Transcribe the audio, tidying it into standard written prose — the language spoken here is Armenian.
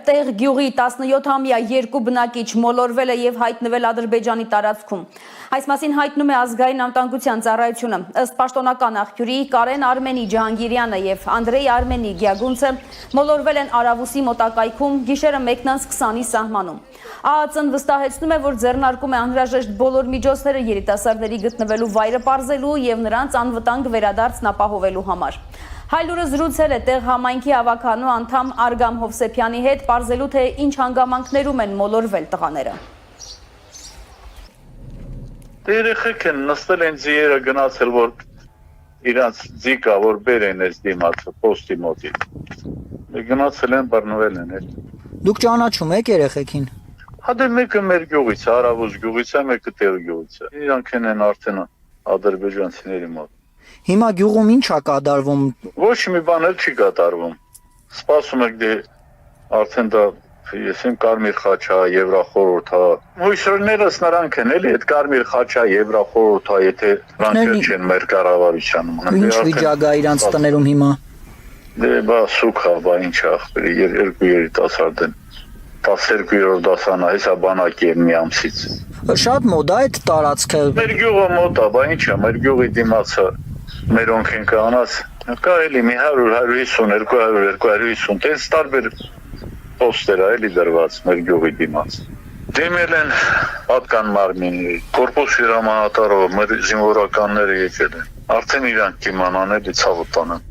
տեղ գյուղի 17-ամյա երկու բնակիչ մոլորվել է եւ հայտնվել Ադրբեջանի տարածքում։ Այս մասին հայտնում է ազգային անվտանգության ծառայությունը։ Ըստ պաշտոնական աղբյուրի Կարեն Արմենի Ջահանգիրյանը եւ Անդրեյ Արմենի Գյագունցը մոլորվել են Արավուսի մոտակայքում գիշերը 1:20-ի սահմանում։ ԱԱԾ-ն վստահեցնում է, որ ձեռնարկում է անհրաժեշտ բոլոր միջոցները երիտասարդների գտնվելու վայրը պարզելու եւ նրանց անվտանգ վերադարձն ապահովելու համար։ Հայլուրը զրուցել է տեղ համայնքի ավականու անդամ Արգամ Հովսեփյանի հետ, պարզելու թե ինչ հանգամանքներում են մոլորվել տղաները։ Երեխեք են նստել են ձիերը գնացել, որ իրանց ձիկա, որ բերեն ես դիմացը, պոստի մոտի։ Գնացել են, բռնվել են էլ։ Դուք ճանաչում եք երեխեքին։ Հա դե մեկը մեր գյուղից է, Արավուս գյուղից է, մեկը տեղ գյուղից է։ Իրանք են արդեն ադրբեջանցիների մոտ։ Հիմա գյուղում ինչ է կատարվում։ Ոչ մի բան էլ չի կատարվում։ Սպասում եք դե արդեն դա ես եմ Կարմիր խաչա, Եվրախորհուրդա։ Հույսերներս նրանք են էլի, այդ Կարմիր խաչա, Եվրախորհուրդա, եթե նրանք չեն մեր կառավարությանում։ Ինչ վիճակ է իրանց տներում հիմա։ Դե բա սուքա, բա ինչ ախպերի, երկու երիտասարդ են։ 12-րդ դասանա, հեսա բանակի եմ մի ամսից։ Շատ մոտ է այդ տարածքը։ Մեր գյուղը մոտ է, բա ինչ է, մեր գյուղի դիմացը մերոնք են կանած, կա էլի մի 100, 150, 200, 250, տենց տարբեր պոստեր է էլի դրված մեր գյուղի դիմաց։ Դիմել են պատկան մարմինի, կորպուս հրամանատարով մեր զինվորականները եկել են, արդեն իրանք կիմանան էլի ցավը տանեն։